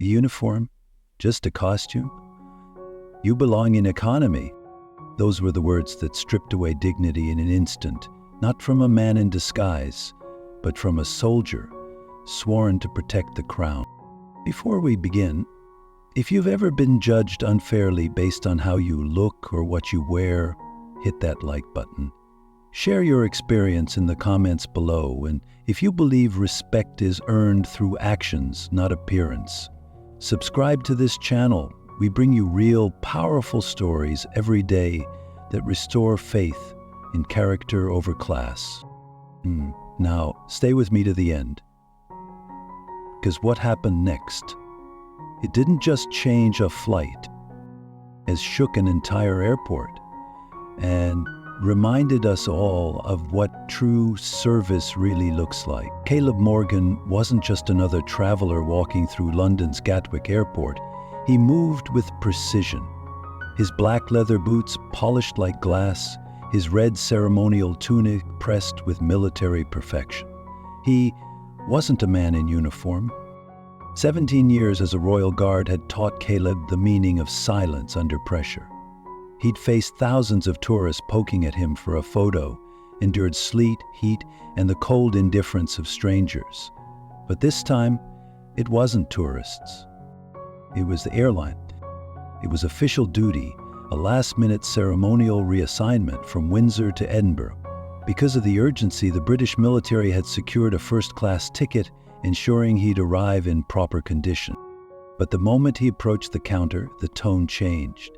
A uniform? Just a costume? You belong in economy. Those were the words that stripped away dignity in an instant, not from a man in disguise, but from a soldier sworn to protect the crown. Before we begin, if you've ever been judged unfairly based on how you look or what you wear, hit that like button. Share your experience in the comments below, and if you believe respect is earned through actions, not appearance, subscribe to this channel. We bring you real, powerful stories every day that restore faith in character over class. Now, stay with me to the end. Because what happened next? It didn't just change a flight, it shook an entire airport and reminded us all of what true service really looks like. Caleb Morgan wasn't just another traveler walking through London's Gatwick Airport. He moved with precision. His black leather boots polished like glass, his red ceremonial tunic pressed with military perfection. He wasn't a man in uniform. 17 years as a royal guard had taught Caleb the meaning of silence under pressure. He'd faced thousands of tourists poking at him for a photo, endured sleet, heat, and the cold indifference of strangers. But this time, it wasn't tourists. It was the airline. It was official duty, a last-minute ceremonial reassignment from Windsor to Edinburgh. Because of the urgency, the British military had secured a first-class ticket, ensuring he'd arrive in proper condition. But the moment he approached the counter, the tone changed.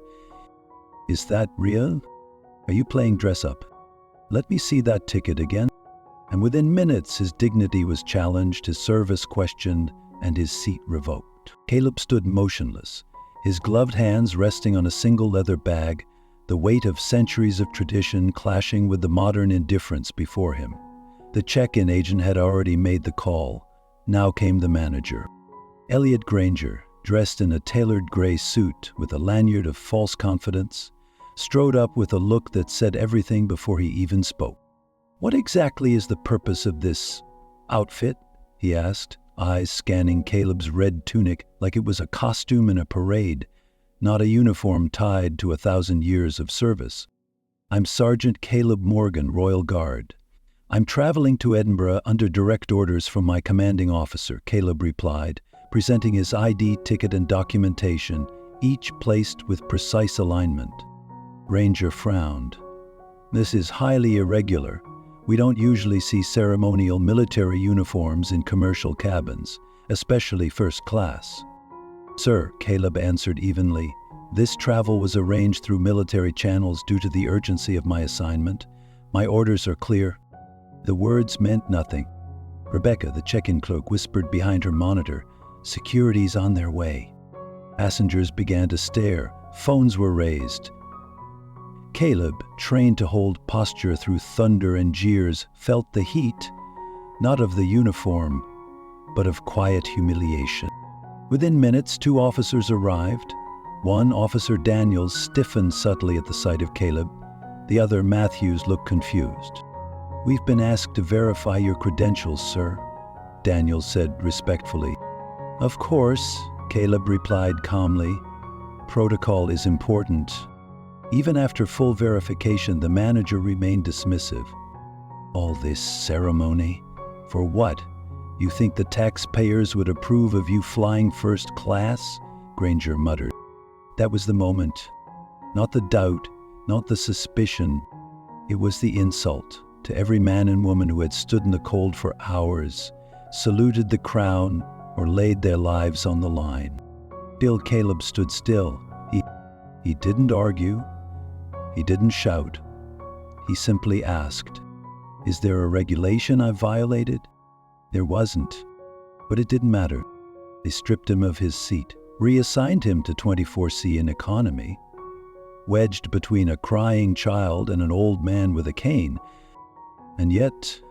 "Is that real? Are you playing dress-up? Let me see that ticket again." And within minutes, his dignity was challenged, his service questioned, and his seat revoked. Caleb stood motionless, his gloved hands resting on a single leather bag, the weight of centuries of tradition clashing with the modern indifference before him. The check-in agent had already made the call. Now came the manager. Elliot Granger, dressed in a tailored gray suit with a lanyard of false confidence, strode up with a look that said everything before he even spoke. "What exactly is the purpose of this outfit?" he asked, eyes scanning Caleb's red tunic like it was a costume in a parade, not a uniform tied to 1,000 years of service. "I'm Sergeant Caleb Morgan, Royal Guard. I'm traveling to Edinburgh under direct orders from my commanding officer," Caleb replied, presenting his ID ticket and documentation, each placed with precise alignment. Granger frowned. "This is highly irregular. We don't usually see ceremonial military uniforms in commercial cabins, especially first class." "Sir," Caleb answered evenly, "this travel was arranged through military channels due to the urgency of my assignment. My orders are clear." The words meant nothing. Rebecca, the check-in clerk, whispered behind her monitor, "Security's on their way." Passengers began to stare. Phones were raised. Caleb, trained to hold posture through thunder and jeers, felt the heat, not of the uniform, but of quiet humiliation. Within minutes, 2 officers arrived. One, Officer Daniels, stiffened subtly at the sight of Caleb. The other, Matthews, looked confused. "We've been asked to verify your credentials, sir," Daniels said respectfully. "Of course," Caleb replied calmly. "Protocol is important." Even after full verification, the manager remained dismissive. "All this ceremony? For what? You think the taxpayers would approve of you flying first class?" Granger muttered. That was the moment. Not the doubt, not the suspicion. It was the insult to every man and woman who had stood in the cold for hours, saluted the crown, or laid their lives on the line. Still, Caleb stood still. He didn't argue. He didn't shout. He simply asked, "Is there a regulation I've violated?" There wasn't. But it didn't matter. They stripped him of his seat, reassigned him to 24C in economy, wedged between a crying child and an old man with a cane. And yet,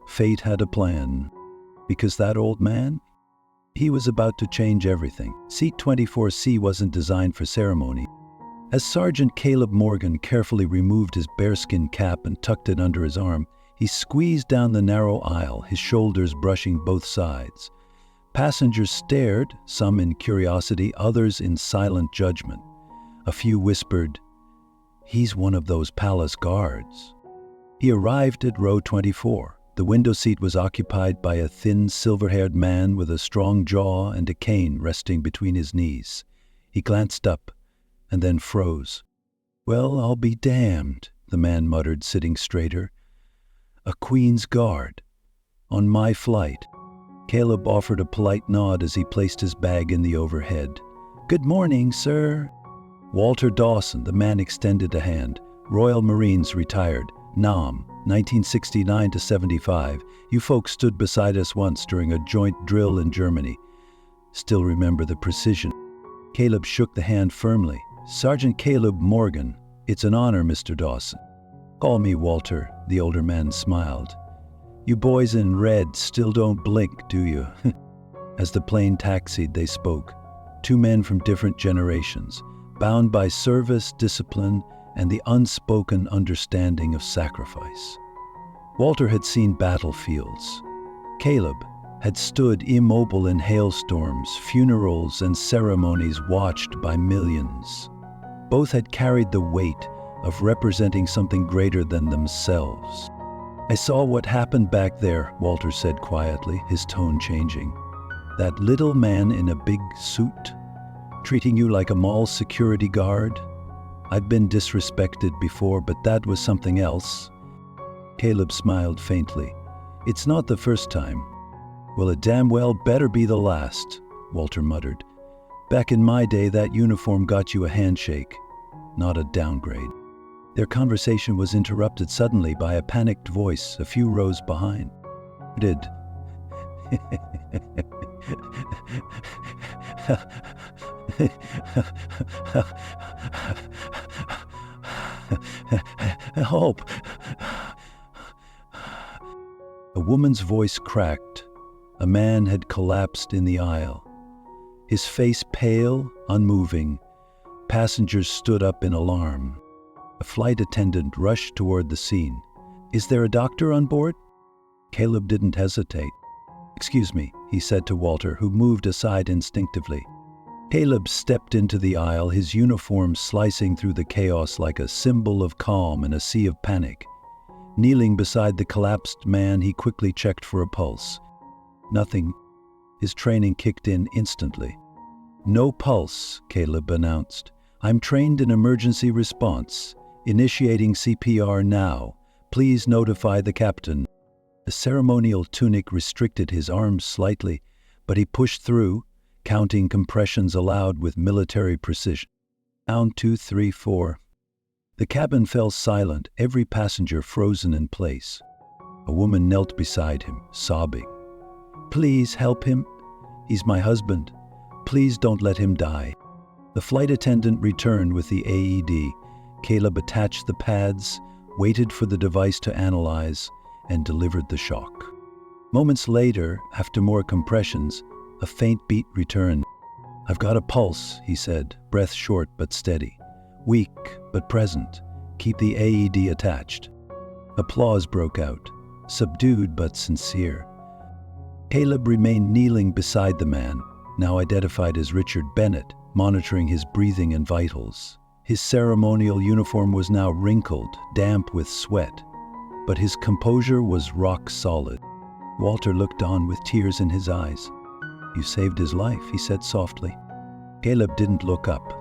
fate had a plan. Because that old man, he was about to change everything. Seat 24C wasn't designed for ceremony. As Sergeant Caleb Morgan carefully removed his bearskin cap and tucked it under his arm, he squeezed down the narrow aisle, his shoulders brushing both sides. Passengers stared, some in curiosity, others in silent judgment. A few whispered, "He's one of those palace guards." He arrived at row 24. The window seat was occupied by a thin, silver-haired man with a strong jaw and a cane resting between his knees. He glanced up and then froze. "Well, I'll be damned," the man muttered, sitting straighter. "A Queen's Guard. On my flight." Caleb offered a polite nod as he placed his bag in the overhead. "Good morning, sir." Walter Dawson, the man extended a hand. "Royal Marines, retired. Nam, 1969 to 75. You folks stood beside us once during a joint drill in Germany. Still remember the precision." Caleb shook the hand firmly. "Sergeant Caleb Morgan. It's an honor, Mr. Dawson." "Call me Walter," the older man smiled. "You boys in red still don't blink, do you?" As the plane taxied, they spoke. Two men from different generations, bound by service, discipline, and the unspoken understanding of sacrifice. Walter had seen battlefields. Caleb had stood immobile in hailstorms, funerals, and ceremonies watched by millions. Both had carried the weight of representing something greater than themselves. "I saw what happened back there," Walter said quietly, his tone changing. "That little man in a big suit, treating you like a mall security guard. I've been disrespected before, but that was something else." Caleb smiled faintly. "It's not the first time." "Well, it damn well better be the last," Walter muttered. "Back in my day, that uniform got you a handshake, not a downgrade." Their conversation was interrupted suddenly by a panicked voice a few rows behind. "Did help!" A woman's voice cracked. A man had collapsed in the aisle. His face pale, unmoving. Passengers stood up in alarm. A flight attendant rushed toward the scene. "Is there a doctor on board?" Caleb didn't hesitate. "Excuse me," he said to Walter, who moved aside instinctively. Caleb stepped into the aisle, his uniform slicing through the chaos like a symbol of calm in a sea of panic. Kneeling beside the collapsed man, he quickly checked for a pulse. Nothing. His training kicked in instantly. "No pulse," Caleb announced. "I'm trained in emergency response. Initiating CPR now. Please notify the captain." The ceremonial tunic restricted his arms slightly, but he pushed through, counting compressions aloud with military precision. "Down 2, 3, 4. The cabin fell silent, every passenger frozen in place. A woman knelt beside him, sobbing. "Please help him. He's my husband. Please don't let him die." The flight attendant returned with the AED. Caleb attached the pads, waited for the device to analyze, and delivered the shock. Moments later, after more compressions, a faint beat returned. "I've got a pulse," he said, breath short but steady. "Weak but present. Keep the AED attached." Applause broke out, subdued but sincere. Caleb remained kneeling beside the man, now identified as Richard Bennett, monitoring his breathing and vitals. His ceremonial uniform was now wrinkled, damp with sweat, but his composure was rock solid. Walter looked on with tears in his eyes. "You saved his life," he said softly. Caleb didn't look up,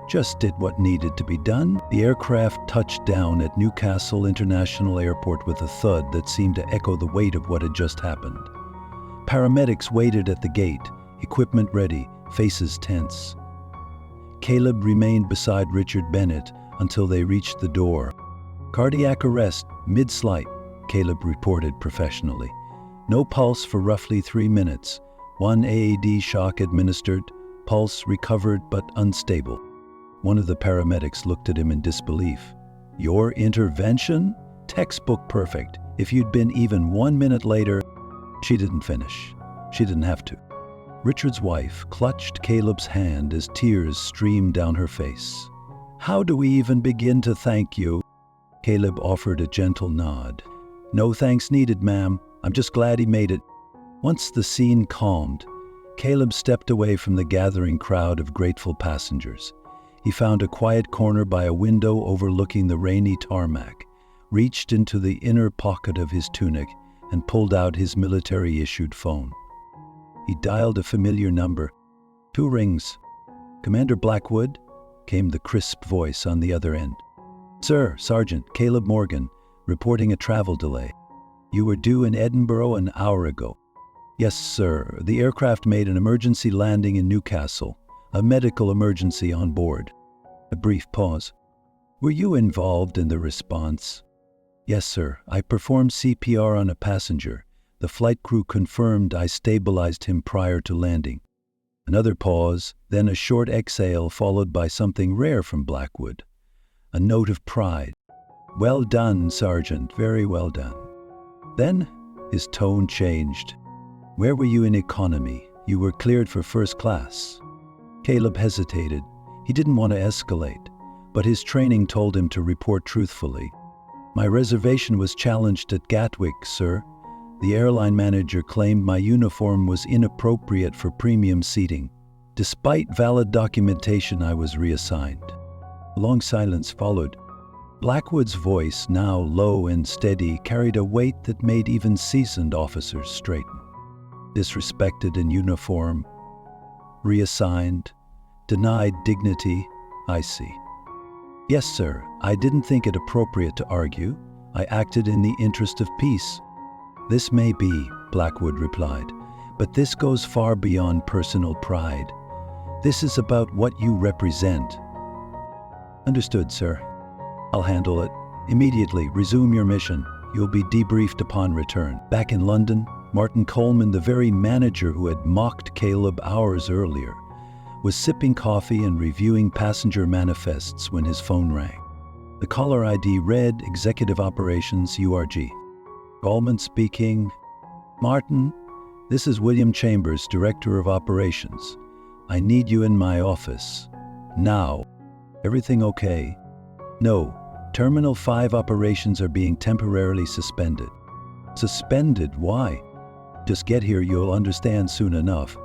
just did what needed to be done. The aircraft touched down at Newcastle International Airport with a thud that seemed to echo the weight of what had just happened. Paramedics waited at the gate, equipment ready, faces tense. Caleb remained beside Richard Bennett until they reached the door. "Cardiac arrest, mid-flight," Caleb reported professionally. "No pulse for roughly 3 minutes. 1 AED shock administered, pulse recovered but unstable." One of the paramedics looked at him in disbelief. "Your intervention? Textbook perfect. If you'd been even 1 minute later..." She didn't finish. She didn't have to. Richard's wife clutched Caleb's hand as tears streamed down her face. "How do we even begin to thank you?" Caleb offered a gentle nod. "No thanks needed, ma'am. I'm just glad he made it." Once the scene calmed, Caleb stepped away from the gathering crowd of grateful passengers. He found a quiet corner by a window overlooking the rainy tarmac, reached into the inner pocket of his tunic, and pulled out his military-issued phone. He dialed a familiar number. 2 rings. "Commander Blackwood?" came the crisp voice on the other end. "Sir, Sergeant Caleb Morgan, reporting a travel delay. You were due in Edinburgh an hour ago." "Yes, sir. The aircraft made an emergency landing in Newcastle. A medical emergency on board." A brief pause. "Were you involved in the response?" "Yes, sir. I performed CPR on a passenger. The flight crew confirmed I stabilized him prior to landing." Another pause, then a short exhale followed by something rare from Blackwood. A note of pride. "Well done, Sergeant. Very well done." Then his tone changed. "Where were you in economy? You were cleared for first class." Caleb hesitated. He didn't want to escalate, but his training told him to report truthfully. "My reservation was challenged at Gatwick, sir. The airline manager claimed my uniform was inappropriate for premium seating. Despite valid documentation, I was reassigned." A long silence followed. Blackwood's voice, now low and steady, carried a weight that made even seasoned officers straighten. "Disrespected in uniform, reassigned, denied dignity, I see. Yes, sir, I didn't think it appropriate to argue. I acted in the interest of peace." "This may be," Blackwood replied, "but this goes far beyond personal pride. This is about what you represent." "Understood, sir. I'll handle it. Immediately, resume your mission. You'll be debriefed upon return." Back in London, Martin Coleman, the very manager who had mocked Caleb hours earlier, was sipping coffee and reviewing passenger manifests when his phone rang. The caller ID read Executive Operations URG. "Coleman speaking." "Martin, this is William Chambers, Director of Operations. I need you in my office. Now. Everything okay?" "No. Terminal 5 operations are being temporarily suspended." "Suspended? Why?" "Just get here, you'll understand soon enough."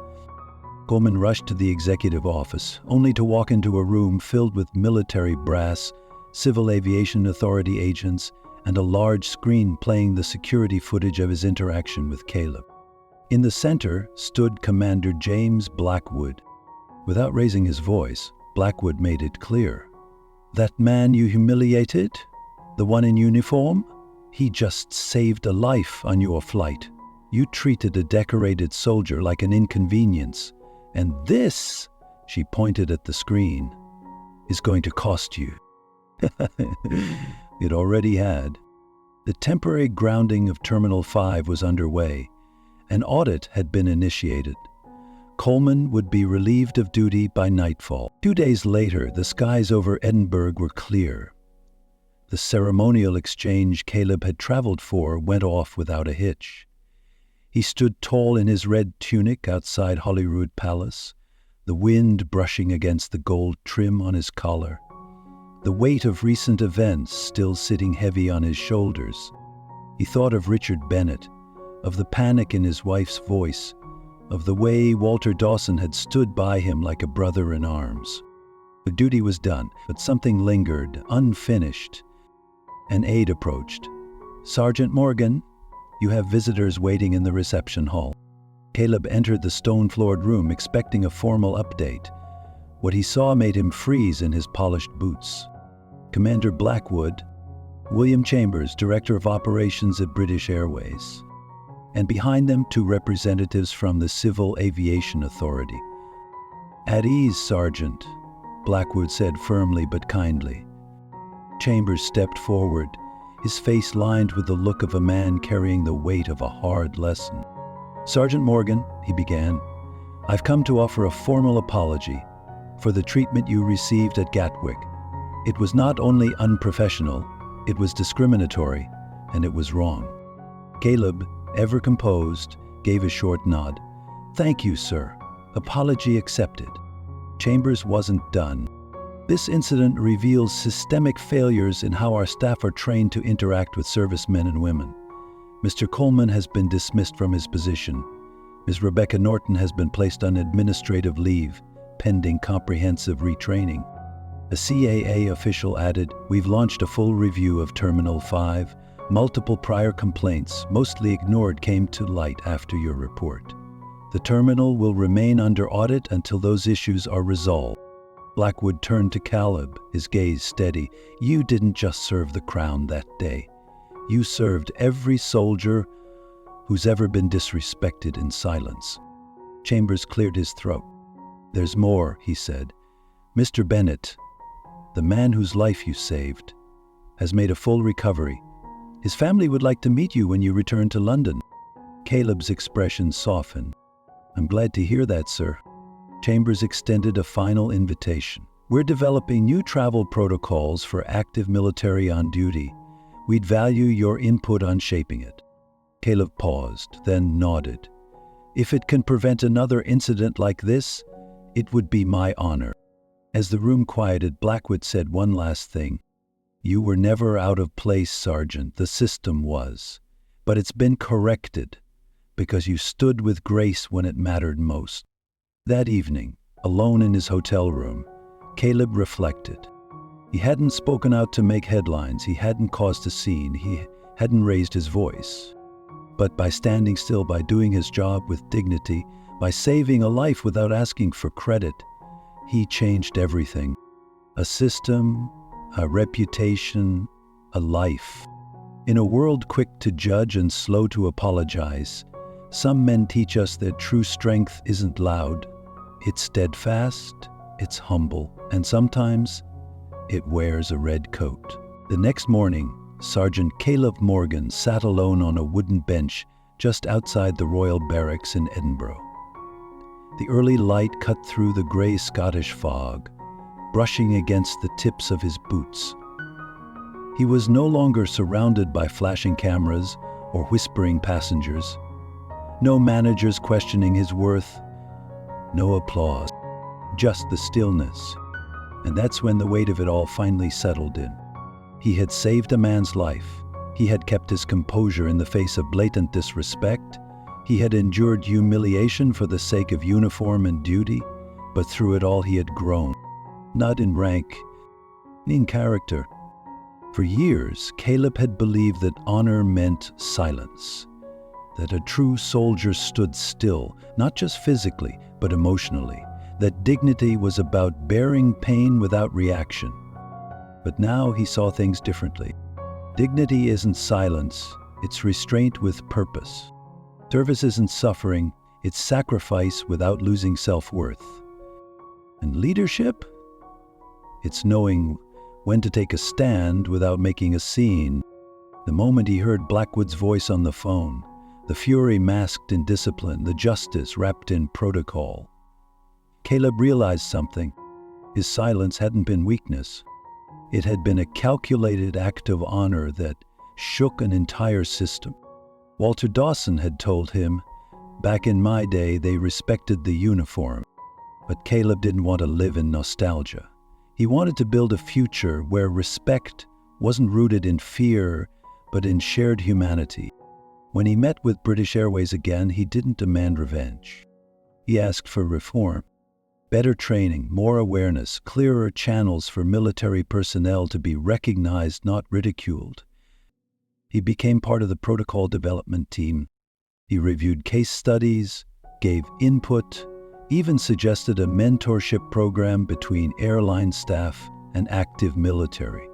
Coleman rushed to the executive office, only to walk into a room filled with military brass, Civil Aviation Authority agents, and a large screen playing the security footage of his interaction with Caleb. In the center stood Commander James Blackwood. Without raising his voice, Blackwood made it clear. "That man you humiliated? The one in uniform? He just saved a life on your flight. You treated a decorated soldier like an inconvenience. And this," she pointed at the screen, "is going to cost you." It already had. The temporary grounding of Terminal 5 was underway. An audit had been initiated. Coleman would be relieved of duty by nightfall. 2 days later, the skies over Edinburgh were clear. The ceremonial exchange Caleb had traveled for went off without a hitch. He stood tall in his red tunic outside Holyrood Palace, the wind brushing against the gold trim on his collar, the weight of recent events still sitting heavy on his shoulders. He thought of Richard Bennett, of the panic in his wife's voice, of the way Walter Dawson had stood by him like a brother in arms. The duty was done, but something lingered, unfinished. An aide approached. "Sergeant Morgan, you have visitors waiting in the reception hall." Caleb entered the stone-floored room expecting a formal update. What he saw made him freeze in his polished boots. Commander Blackwood, William Chambers, Director of Operations at British Airways. And behind them, 2 representatives from the Civil Aviation Authority. "At ease, Sergeant," Blackwood said firmly but kindly. Chambers stepped forward, his face lined with the look of a man carrying the weight of a hard lesson. "Sergeant Morgan," he began, "I've come to offer a formal apology for the treatment you received at Gatwick. It was not only unprofessional, it was discriminatory, and it was wrong." Caleb, ever composed, gave a short nod. "Thank you, sir. Apology accepted." Chambers wasn't done. "This incident reveals systemic failures in how our staff are trained to interact with servicemen and women. Mr. Coleman has been dismissed from his position. Ms. Rebecca Norton has been placed on administrative leave, pending comprehensive retraining. A CAA official added, "We've launched a full review of Terminal 5. Multiple prior complaints, mostly ignored, came to light after your report. The terminal will remain under audit until those issues are resolved." Blackwood turned to Caleb, his gaze steady. "You didn't just serve the crown that day. You served every soldier who's ever been disrespected in silence." Chambers cleared his throat. "There's more," he said. "Mr. Bennett, the man whose life you saved, has made a full recovery. His family would like to meet you when you return to London." Caleb's expression softened. "I'm glad to hear that, sir." Chambers extended a final invitation. "We're developing new travel protocols for active military on duty. We'd value your input on shaping it." Caleb paused, then nodded. "If it can prevent another incident like this, it would be my honor." As the room quieted, Blackwood said one last thing. "You were never out of place, Sergeant. The system was. But it's been corrected because you stood with grace when it mattered most." That evening, alone in his hotel room, Caleb reflected. He hadn't spoken out to make headlines. He hadn't caused a scene. He hadn't raised his voice. But by standing still, by doing his job with dignity, by saving a life without asking for credit, he changed everything. A system, a reputation, a life. In a world quick to judge and slow to apologize, some men teach us that true strength isn't loud. It's steadfast, it's humble, and sometimes it wears a red coat. The next morning, Sergeant Caleb Morgan sat alone on a wooden bench just outside the Royal Barracks in Edinburgh. The early light cut through the grey Scottish fog, brushing against the tips of his boots. He was no longer surrounded by flashing cameras or whispering passengers. No managers questioning his worth, no applause, just the stillness. And that's when the weight of it all finally settled in. He had saved a man's life. He had kept his composure in the face of blatant disrespect. He had endured humiliation for the sake of uniform and duty, but through it all he had grown, not in rank, in character. For years, Caleb had believed that honor meant silence, that a true soldier stood still, not just physically, but emotionally, that dignity was about bearing pain without reaction. But now he saw things differently. Dignity isn't silence, it's restraint with purpose. Service isn't suffering, it's sacrifice without losing self-worth. And leadership? It's knowing when to take a stand without making a scene. The moment he heard Blackwood's voice on the phone, the fury masked in discipline, the justice wrapped in protocol, Caleb realized something. His silence hadn't been weakness. It had been a calculated act of honor that shook an entire system. Walter Dawson had told him, "Back in my day, they respected the uniform." But Caleb didn't want to live in nostalgia. He wanted to build a future where respect wasn't rooted in fear, but in shared humanity. When he met with British Airways again, he didn't demand revenge. He asked for reform. Better training, more awareness, clearer channels for military personnel to be recognized, not ridiculed. He became part of the protocol development team. He reviewed case studies, gave input, even suggested a mentorship program between airline staff and active military.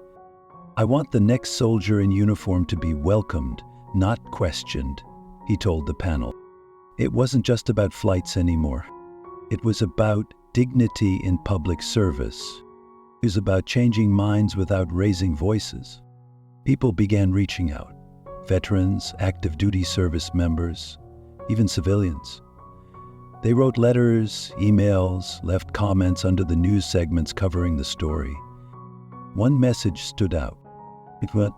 "I want the next soldier in uniform to be welcomed, not questioned," he told the panel. It wasn't just about flights anymore. It was about dignity in public service. It was about changing minds without raising voices. People began reaching out. Veterans, active duty service members, even civilians. They wrote letters, emails, left comments under the news segments covering the story. One message stood out. It went,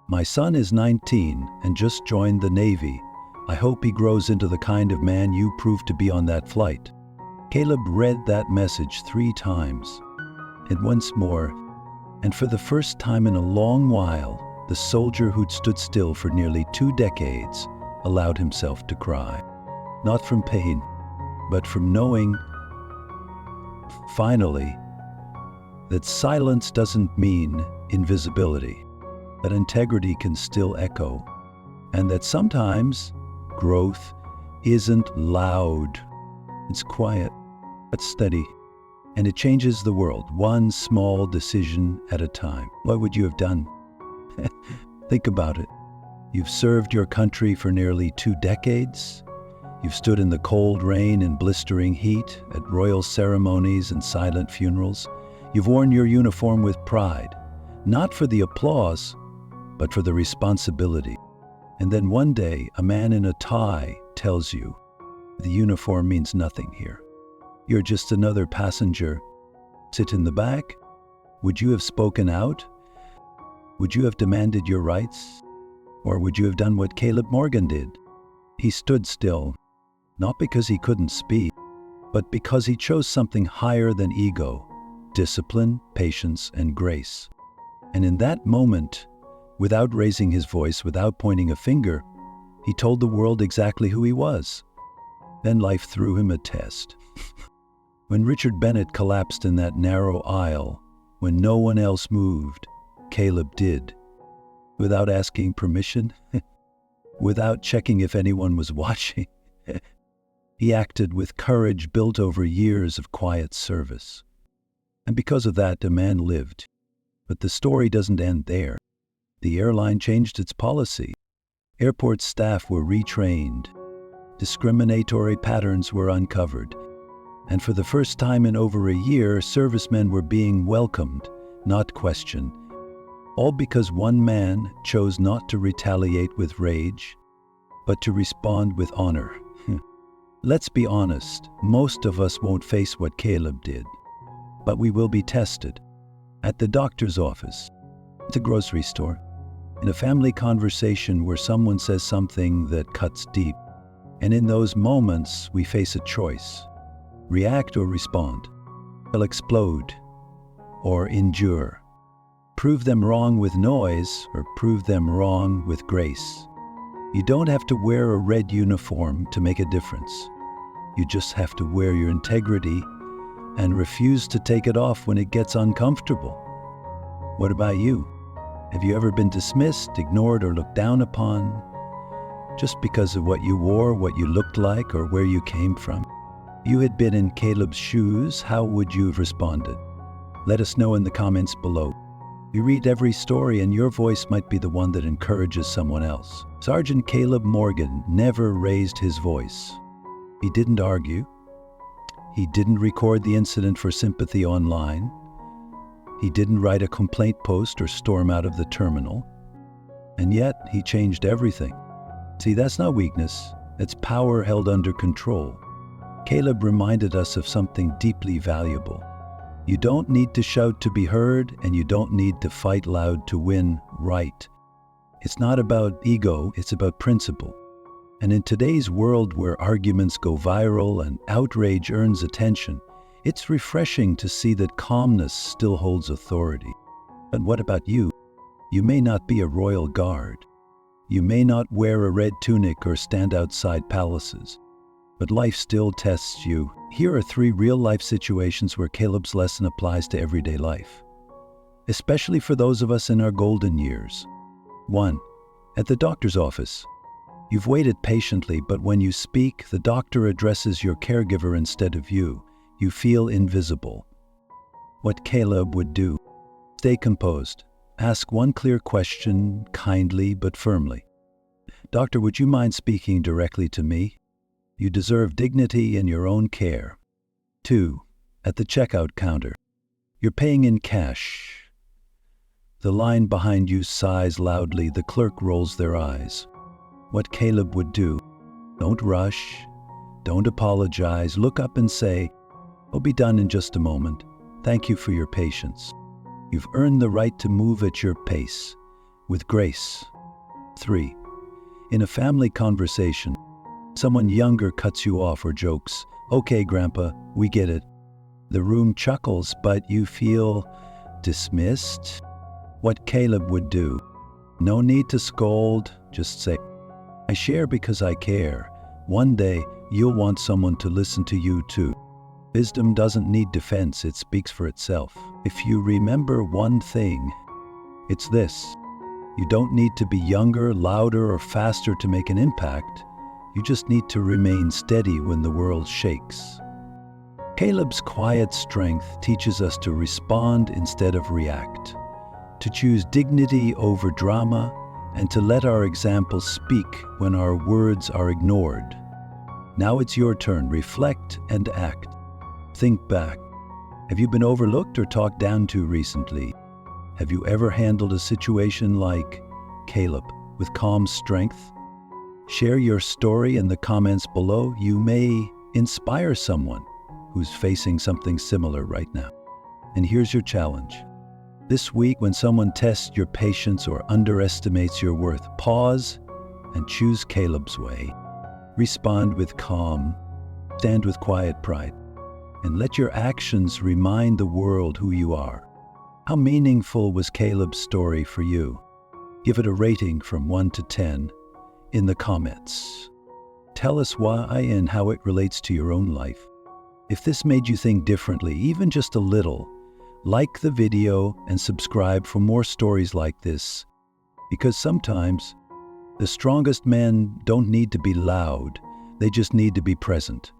"My son is 19 and just joined the Navy. I hope he grows into the kind of man you proved to be on that flight." Caleb read that message 3 times, and once more, and for the first time in a long while, the soldier who'd stood still for nearly 2 decades allowed himself to cry. not from pain, but from knowing, finally, that silence doesn't mean invisibility, that integrity can still echo, and that sometimes growth isn't loud. It's quiet, but steady, and it changes the world, one small decision at a time. What would you have done? Think about it. You've served your country for nearly 2 decades. You've stood in the cold rain and blistering heat, at royal ceremonies and silent funerals. You've worn your uniform with pride, not for the applause, but for the responsibility. And then one day, a man in a tie tells you, the uniform means nothing here. You're just another passenger. Sit in the back. Would you have spoken out? Would you have demanded your rights? Or would you have done what Caleb Morgan did? He stood still, not because he couldn't speak, but because he chose something higher than ego, discipline, patience, and grace. And in that moment, without raising his voice, without pointing a finger, he told the world exactly who he was. Then life threw him a test. When Richard Bennett collapsed in that narrow aisle, when no one else moved, Caleb did. Without asking permission, without checking if anyone was watching. He acted with courage built over years of quiet service. And because of that, a man lived. But the story doesn't end there. The airline changed its policy. Airport staff were retrained. Discriminatory patterns were uncovered. And for the first time in over a year, servicemen were being welcomed, not questioned. All because one man chose not to retaliate with rage, but to respond with honor. Let's be honest, most of us won't face what Caleb did, but we will be tested. At the doctor's office, at the grocery store, in a family conversation where someone says something that cuts deep. And in those moments, we face a choice. React or respond. They'll explode or endure. Prove them wrong with noise or prove them wrong with grace. You don't have to wear a red uniform to make a difference. You just have to wear your integrity and refuse to take it off when it gets uncomfortable. What about you? Have you ever been dismissed, ignored, or looked down upon just because of what you wore, what you looked like, or where you came from? If you had been in Caleb's shoes, how would you have responded? Let us know in the comments below. You read every story and your voice might be the one that encourages someone else. Sergeant Caleb Morgan never raised his voice. He didn't argue. He didn't record the incident for sympathy online. He didn't write a complaint post or storm out of the terminal. And yet, he changed everything. See, that's not weakness. It's power held under control. Caleb reminded us of something deeply valuable. You don't need to shout to be heard, and you don't need to fight loud to win right. It's not about ego, it's about principle. And in today's world where arguments go viral and outrage earns attention, it's refreshing to see that calmness still holds authority. But what about you? You may not be a royal guard. You may not wear a red tunic or stand outside palaces. But life still tests you. Here are 3 real-life situations where Caleb's lesson applies to everyday life, especially for those of us in our golden years. 1. At the doctor's office. You've waited patiently, but when you speak, the doctor addresses your caregiver instead of you. You feel invisible. What Caleb would do. Stay composed. Ask one clear question, kindly but firmly. Doctor, would you mind speaking directly to me? You deserve dignity in your own care. 2. At the checkout counter. You're paying in cash. The line behind you sighs loudly. The clerk rolls their eyes. What Caleb would do. Don't rush. Don't apologize. Look up and say, "I'll be done in just a moment. Thank you for your patience." You've earned the right to move at your pace, with grace. 3. In a family conversation, someone younger cuts you off or jokes, "Okay, Grandpa, we get it." The room chuckles, but you feel dismissed. What Caleb would do. No need to scold, just say, "I share because I care. One day, you'll want someone to listen to you too. Wisdom doesn't need defense, it speaks for itself. If you remember one thing, it's this. You don't need to be younger, louder, or faster to make an impact. You just need to remain steady when the world shakes. Caleb's quiet strength teaches us to respond instead of react, to choose dignity over drama, and to let our example speak when our words are ignored. Now it's your turn. Reflect and act. Think back. Have you been overlooked or talked down to recently? Have you ever handled a situation like Caleb with calm strength? Share your story in the comments below. You may inspire someone who's facing something similar right now. And here's your challenge. This week, when someone tests your patience or underestimates your worth, pause and choose Caleb's way. Respond with calm, stand with quiet pride, and let your actions remind the world who you are. How meaningful was Caleb's story for you? Give it a rating from 1 to 10 in the comments. Tell us why and how it relates to your own life. If this made you think differently, even just a little, like the video and subscribe for more stories like this. Because sometimes, the strongest men don't need to be loud, they just need to be present.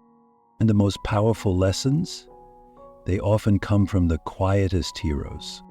And the most powerful lessons, they often come from the quietest heroes.